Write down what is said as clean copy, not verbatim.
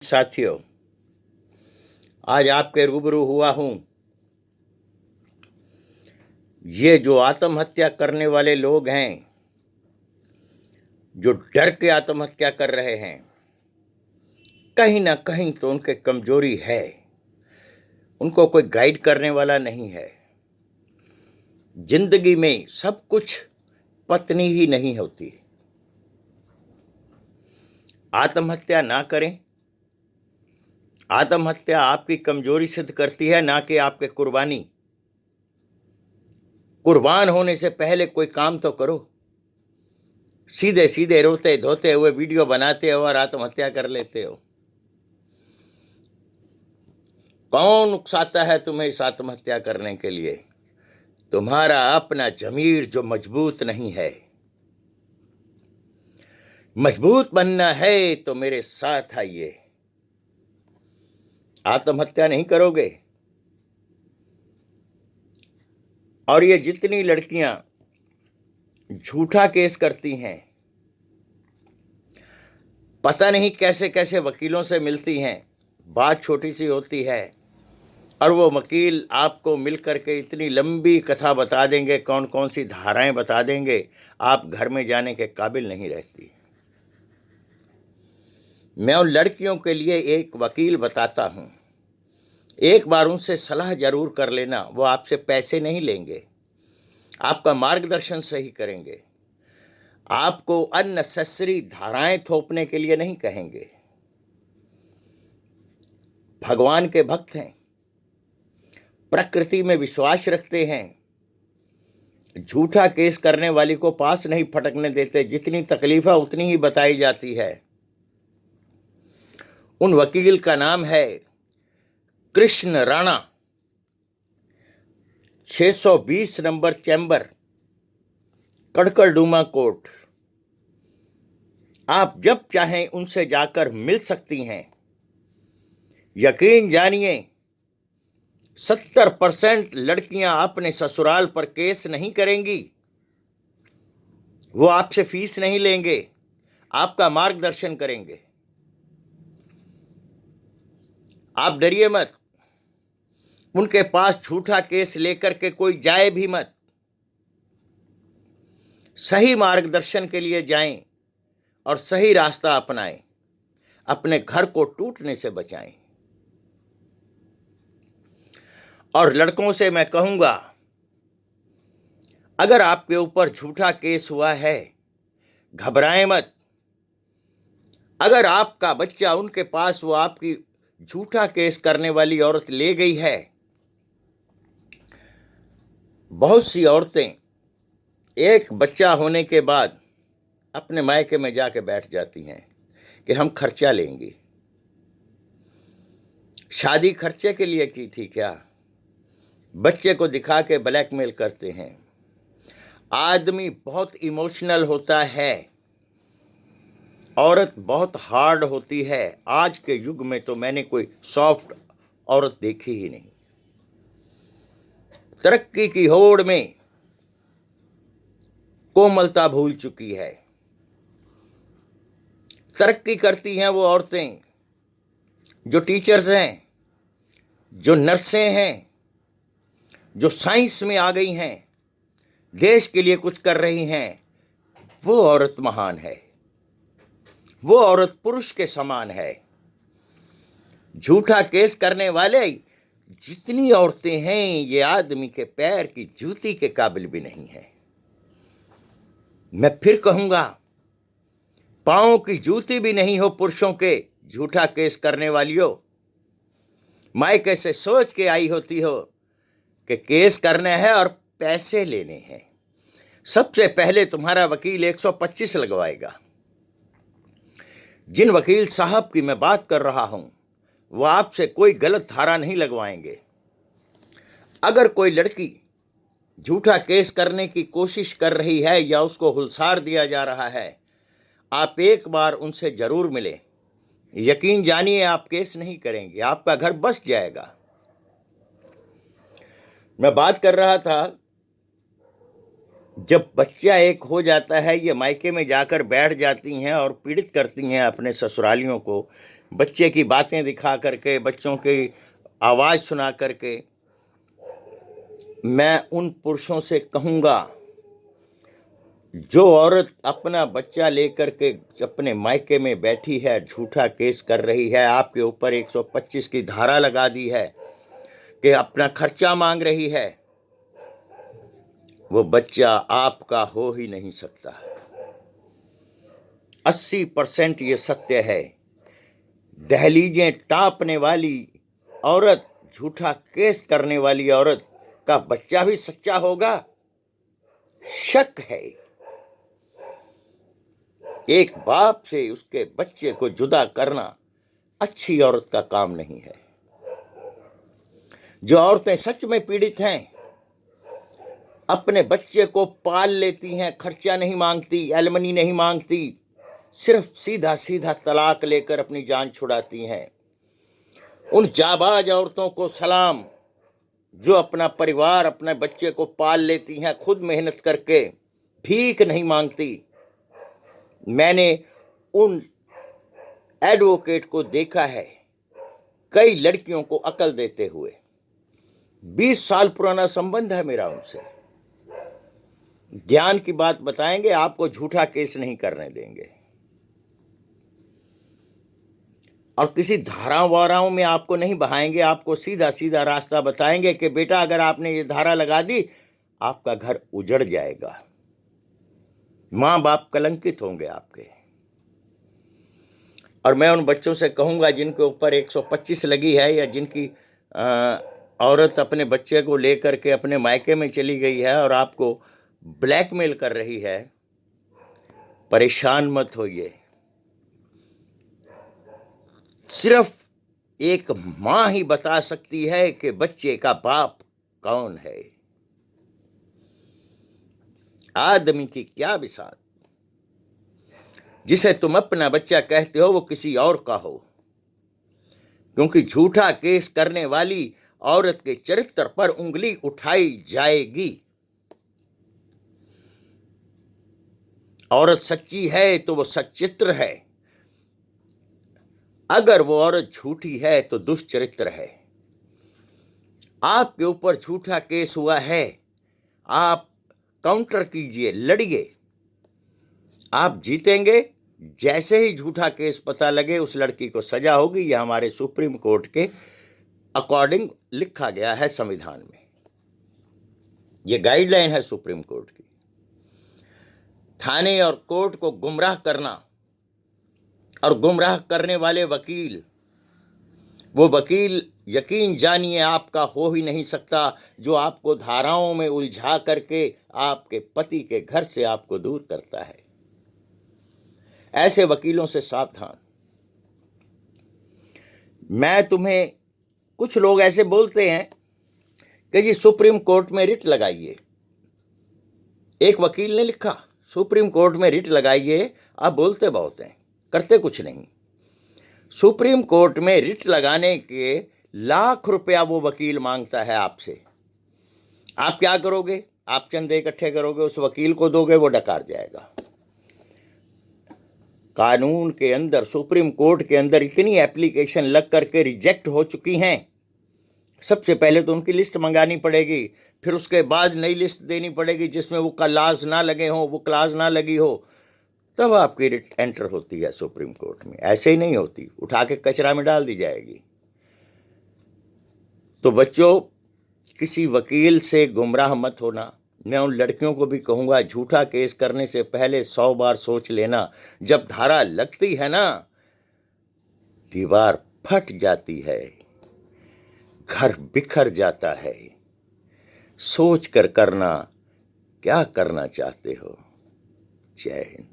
साथियों, आज आपके रूबरू हुआ हूं। ये जो आत्महत्या करने वाले लोग हैं, जो डर के आत्महत्या कर रहे हैं, कहीं ना कहीं तो उनके कमजोरी है। उनको कोई गाइड करने वाला नहीं है। जिंदगी में सब कुछ पत्नी ही नहीं होती। आत्महत्या ना करें। आत्महत्या आपकी कमजोरी सिद्ध करती है, ना कि आपके कुर्बानी। कुर्बान होने से पहले कोई काम तो करो। सीधे सीधे रोते धोते हुए वीडियो बनाते हो और आत्महत्या कर लेते हो। कौन उकसाता है तुम्हें इस आत्महत्या करने के लिए? तुम्हारा अपना जमीर जो मजबूत नहीं है। मजबूत बनना है तो मेरे साथ आइए। आत्महत्या नहीं करोगे। और ये जितनी लड़कियां झूठा केस करती हैं, पता नहीं कैसे कैसे वकीलों से मिलती हैं। बात छोटी सी होती है और वो वकील आपको मिल करके इतनी लंबी कथा बता देंगे, कौन कौन सी धाराएं बता देंगे, आप घर में जाने के काबिल नहीं रहती। मैं उन लड़कियों के लिए एक वकील बताता हूं। एक बार उनसे सलाह जरूर कर लेना। वो आपसे पैसे नहीं लेंगे, आपका मार्गदर्शन सही करेंगे। आपको अननेसेसरी धाराएं थोपने के लिए नहीं कहेंगे। भगवान के भक्त हैं, प्रकृति में विश्वास रखते हैं। झूठा केस करने वाली को पास नहीं फटकने देते। जितनी तकलीफ है उतनी ही बताई जाती है। उन वकील का नाम है Krishna Rana, 620 number chamber, Karkardooma court. आप जब चाहें उनसे जाकर मिल सकती हैं। यकीन जानिए, 70% लड़कियां अपने ससुराल पर केस नहीं करेंगी। वो आपसे फीस नहीं लेंगे, आपका मार्गदर्शन करेंगे। आप डरिए मत। उनके पास झूठा केस लेकर के कोई जाए भी मत। सही मार्गदर्शन के लिए जाएं और सही रास्ता अपनाएं। अपने घर को टूटने से बचाएं। और लड़कों से मैं कहूंगा, अगर आपके ऊपर झूठा केस हुआ है, घबराएं मत। अगर आपका बच्चा उनके पास वो आपकी झूठा केस करने वाली औरत ले गई है। बहुत सी औरतें एक बच्चा होने के बाद अपने मायके में जाके बैठ जाती हैं कि हम खर्चा लेंगे। शादी खर्चे के लिए की थी क्या? बच्चे को दिखा के ब्लैकमेल करते हैं। आदमी बहुत इमोशनल होता है, औरत बहुत हार्ड होती है। आज के युग में तो मैंने कोई सॉफ्ट औरत देखी ही नहीं। तरक्की की होड़ में कोमलता भूल चुकी है। तरक्की करती हैं वो औरतें जो टीचर्स हैं, जो नर्सें हैं, जो साइंस में आ गई हैं, देश के लिए कुछ कर रही हैं। वो औरत महान है। वो औरत पुरुष के समान है। झूठा केस करने वाले जितनी औरतें हैं, ये आदमी के पैर की जूती के काबिल भी नहीं है। मैं फिर कहूंगा, पांव की जूती भी नहीं हो पुरुषों के झूठा केस करने वालियों। मायके से सोच के आई होती हो कि केस करना है और पैसे लेने हैं। सबसे पहले तुम्हारा वकील 125 लगवाएगा। जिन वकील साहब की मैं बात कर रहा हूं, वो आपसे कोई गलत धारा नहीं लगवाएंगे। अगर कोई लड़की झूठा केस करने की कोशिश कर रही है या उसको हुलसार दिया जा रहा है, आप एक बार उनसे जरूर मिलें। यकीन जानिए, आप केस नहीं करेंगे, आपका घर बस जाएगा। मैं बात कर रहा था, जब बच्चा एक हो जाता है, ये मायके में जाकर बैठ जाती हैं और पीड़ित करती हैं अपने ससुरालियों को बच्चे की बातें दिखा करके, बच्चों की आवाज़ सुना करके। मैं उन पुरुषों से कहूँगा, जो औरत अपना बच्चा लेकर के अपने मायके में बैठी है, झूठा केस कर रही है, आपके ऊपर 125 की धारा लगा दी है कि अपना खर्चा मांग रही है, वो बच्चा आपका हो ही नहीं सकता। 80% ये सत्य है। दहलीजें टाँपने वाली औरत, झूठा केस करने वाली औरत का बच्चा भी सच्चा होगा, शक है। एक बाप से उसके बच्चे को जुदा करना अच्छी औरत का काम नहीं है। जो औरतें सच में पीड़ित हैं, अपने बच्चे को पाल लेती हैं, खर्चा नहीं मांगती, एलमनी नहीं मांगती, सिर्फ सीधा सीधा तलाक लेकर अपनी जान छुड़ाती हैं, उन जाबाज औरतों को सलाम, जो अपना परिवार, अपने बच्चे को पाल लेती हैं, खुद मेहनत करके, भीख नहीं मांगती। मैंने उन एडवोकेट को देखा है कई लड़कियों को अकल देते हुए। 20 साल पुराना संबंध है मेरा उनसे। ज्ञान की बात बताएंगे, आपको झूठा केस नहीं करने देंगे, और किसी धाराओं वाराओं में आपको नहीं बहाएंगे। आपको सीधा सीधा रास्ता बताएंगे कि बेटा, अगर आपने ये धारा लगा दी, आपका घर उजड़ जाएगा, माँ बाप कलंकित होंगे आपके। और मैं उन बच्चों से कहूँगा जिनके ऊपर 125 लगी है, या जिनकी औरत अपने बच्चे को लेकर के अपने मायके में चली गई है और आपको ब्लैकमेल कर रही है, परेशान मत होइए। सिर्फ एक माँ ही बता सकती है कि बच्चे का बाप कौन है। आदमी की क्या बिसात, जिसे तुम अपना बच्चा कहते हो वो किसी और का हो, क्योंकि झूठा केस करने वाली औरत के चरित्र पर उंगली उठाई जाएगी। औरत सच्ची है तो वो सच्चित्र है, अगर वो औरत झूठी है तो दुष्चरित्र है। आपके ऊपर झूठा केस हुआ है, आप काउंटर कीजिए, लड़िए, आप जीतेंगे। जैसे ही झूठा केस पता लगे, उस लड़की को सजा होगी। यह हमारे सुप्रीम कोर्ट के अकॉर्डिंग लिखा गया है संविधान में, ये गाइडलाइन है सुप्रीम कोर्ट की। थाने और कोर्ट को गुमराह करना, और गुमराह करने वाले वकील, वो वकील यकीन जानिए आपका हो ही नहीं सकता, जो आपको धाराओं में उलझा करके आपके पति के घर से आपको दूर करता है। ऐसे वकीलों से सावधान। मैं तुम्हें, कुछ लोग ऐसे बोलते हैं कि जी सुप्रीम कोर्ट में रिट लगाइए। एक वकील ने लिखा, सुप्रीम कोर्ट में रिट लगाइए। आप बोलते बहुत हैं, करते कुछ नहीं। सुप्रीम कोर्ट में रिट लगाने के लाख रुपया वो वकील मांगता है आपसे। आप क्या करोगे? आप चंदे इकट्ठे करोगे, उस वकील को दोगे, वो डकार जाएगा। कानून के अंदर, सुप्रीम कोर्ट के अंदर इतनी एप्लीकेशन लग करके रिजेक्ट हो चुकी हैं। सबसे पहले तो उनकी लिस्ट मंगानी पड़ेगी, फिर उसके बाद नई लिस्ट देनी पड़ेगी जिसमें वो क्लाज ना लगे हों, वो क्लाज ना लगी हो, तब आपकी रिट एंटर होती है सुप्रीम कोर्ट में। ऐसे ही नहीं होती, उठा के कचरा में डाल दी जाएगी। तो बच्चों, किसी वकील से गुमराह मत होना। मैं उन लड़कियों को भी कहूँगा, झूठा केस करने से पहले 100 बार सोच लेना। जब धारा लगती है ना, दीवार फट जाती है, घर बिखर जाता है। सोच कर करना, क्या करना चाहते हो। जय हिंद।